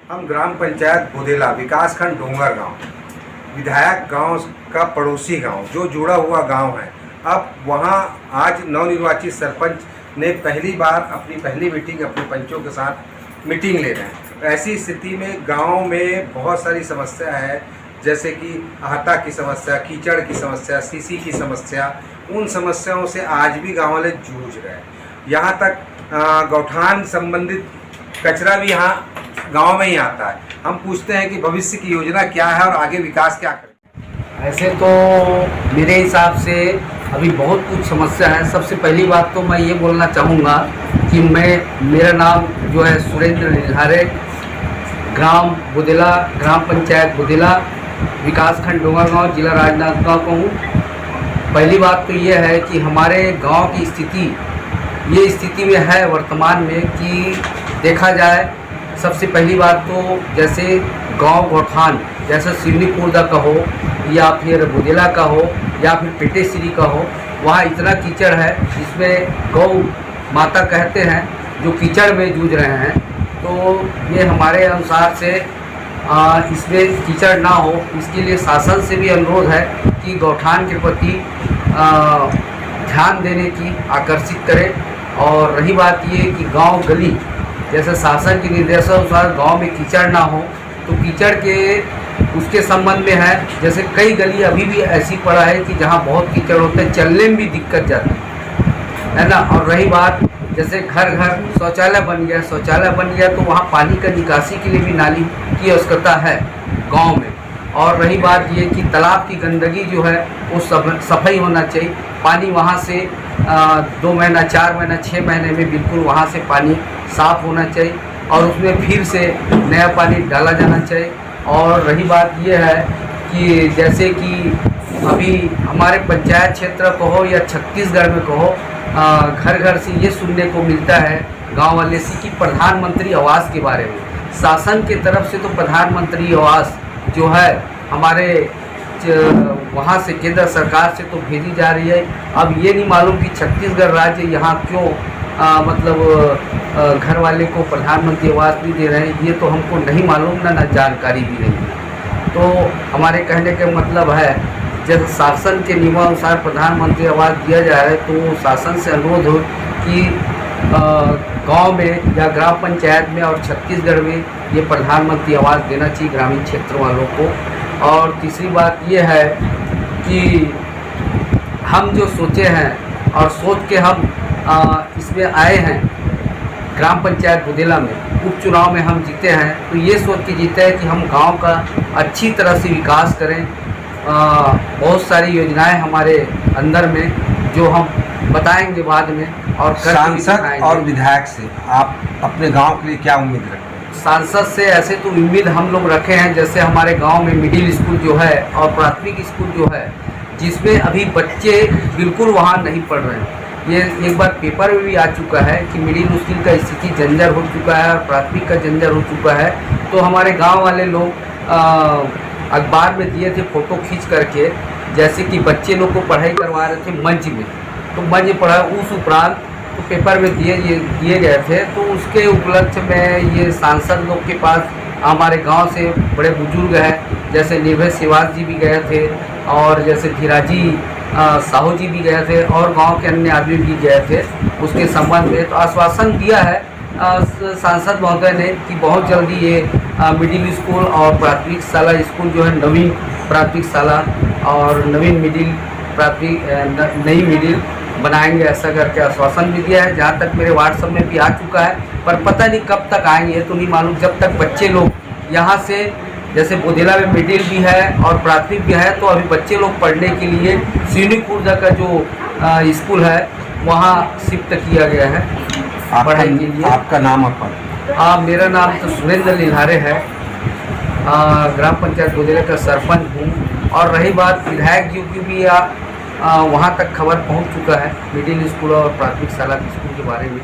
हम ग्राम पंचायत बुदेला विकासखंड डोंगर गांव, विधायक गांव का पड़ोसी गांव जो जुड़ा हुआ गांव है। अब वहां आज नवनिर्वाचित सरपंच ने पहली बार अपनी पहली मीटिंग अपने पंचों के साथ मीटिंग ले रहे हैं। ऐसी स्थिति में गांव में बहुत सारी समस्या है, जैसे कि आहता की समस्या, कीचड़ की समस्या, सीसी की समस्या। उन समस्याओं से आज भी गाँव वाले जूझ रहे हैं। यहाँ तक गौठान संबंधित कचरा भी यहाँ गांव में ही आता है। हम पूछते हैं कि भविष्य की योजना क्या है और आगे विकास क्या करें। ऐसे तो मेरे हिसाब से अभी बहुत कुछ समस्या है। सबसे पहली बात तो मैं ये बोलना चाहूँगा कि मेरा नाम जो है सुरेंद्र नीलहारे, ग्राम बुदेला, ग्राम पंचायत बुदेला, विकासखंड डोंगरगांव, जिला राजनांदगांव का हूँ। पहली बात तो ये है कि हमारे गांव की स्थिति ये स्थिति में है वर्तमान में कि देखा जाए, सबसे पहली बात तो जैसे गांव गौठान जैसे सिवनी कुर्दा का हो या फिर बुदेला का हो या फिर पेटेश्री का हो, वहाँ इतना कीचड़ है जिसमें गौ माता कहते हैं जो कीचड़ में जूझ रहे हैं। तो ये हमारे अनुसार से इसमें कीचड़ ना हो, इसके लिए शासन से भी अनुरोध है कि गौठान के प्रति ध्यान देने की आकर्षित करें। और रही बात ये कि गांव गली जैसे शासन के निर्देशानुसार गांव में कीचड़ ना हो, तो कीचड़ के उसके संबंध में है। जैसे कई गली अभी भी ऐसी पड़ा है कि जहां बहुत कीचड़ होते हैं, चलने में भी दिक्कत जाती है ना। और रही बात जैसे घर घर शौचालय बन गया तो वहाँ पानी का निकासी के लिए भी नाली की आवश्यकता है गांव में। और रही बात ये कि तालाब की गंदगी जो है वो सफाई होना चाहिए। पानी वहाँ से 2 महीना, 4 महीना, 6 महीने में बिल्कुल वहाँ से पानी साफ़ होना चाहिए और उसमें फिर से नया पानी डाला जाना चाहिए। और रही बात ये है कि जैसे कि अभी हमारे पंचायत क्षेत्र को हो या छत्तीसगढ़ में कहो, घर घर से ये सुनने को मिलता है गांव वाले से कि प्रधानमंत्री आवास के बारे में। शासन की तरफ से तो प्रधानमंत्री आवास जो है हमारे वहाँ से केंद्र सरकार से तो भेजी जा रही है। अब ये नहीं मालूम कि छत्तीसगढ़ राज्य यहाँ क्यों घर वाले को प्रधानमंत्री आवास भी दे रहे हैं, ये तो हमको नहीं मालूम, ना जानकारी भी नहीं है। तो हमारे कहने का मतलब है जब शासन के नियमानुसार प्रधानमंत्री आवास दिया जा रहा है तो शासन से अनुरोध हो कि गांव में या ग्राम पंचायत में और छत्तीसगढ़ में ये प्रधानमंत्री आवास देना चाहिए ग्रामीण क्षेत्र वालों को। और तीसरी बात ये है कि हम जो सोचे हैं और सोच के हम इसमें आए हैं ग्राम पंचायत बुदेला में, उपचुनाव में हम जीते हैं, तो ये सोच के जीते हैं कि हम गांव का अच्छी तरह से विकास करें। बहुत सारी योजनाएं हमारे अंदर में जो हम बताएंगे बाद में। और सांसद और विधायक से आप अपने गांव के लिए क्या उम्मीद रखते हैं? सांसद से ऐसे तो उम्मीद हम लोग रखे हैं, जैसे हमारे गांव में मिडिल स्कूल जो है और प्राथमिक स्कूल जो है जिसमें अभी बच्चे बिल्कुल वहाँ नहीं पढ़ रहे हैं। ये एक बार पेपर में भी आ चुका है कि मिडिल स्कूल का स्थिति जंजर हो चुका है और प्राथमिक का जंजर हो चुका है। तो हमारे गाँव वाले लोग अखबार में दिए थे फ़ोटो खींच करके, जैसे कि बच्चे लोग को पढ़ाई करवा रहे थे मंच में, तो मंच पढ़ा उस उपरांत तो पेपर में दिए गए थे। तो उसके उपलक्ष्य में ये सांसद लोग के पास हमारे गांव से बड़े बुजुर्ग हैं, जैसे निर्भय श्रीवास जी भी गए थे और जैसे धीराजी साहू जी भी गए थे और गांव के अन्य आदमी भी गए थे उसके संबंध में। तो आश्वासन दिया है सांसद महोदय ने कि बहुत जल्दी ये मिडिल स्कूल और प्राथमिक शाला स्कूल जो है, नवीन प्राथमिक शाला और नवीन मिडिल प्राथमिक नई मिडिल बनाएंगे, ऐसा करके आश्वासन भी दिया है। जहाँ तक मेरे व्हाट्सएप में भी आ चुका है, पर पता नहीं कब तक आएंगे तो नहीं मालूम। जब तक बच्चे लोग यहाँ से जैसे बुदेला में मिडिल भी है और प्राथमिक भी है, तो अभी बच्चे लोग पढ़ने के लिए सिवनी कुर्दा का जो स्कूल है वहाँ शिफ्ट किया गया है पढ़ाई के लिए। आपका नाम और पद? मेरा नाम तो सुरेंद्र नीलहारे है, ग्राम पंचायत बुदेला का सरपंच हूँ। और रही बात विधायक जी की भी वहाँ तक खबर पहुँच चुका है मिडिल स्कूल और प्राथमिक शाला स्कूल के बारे में।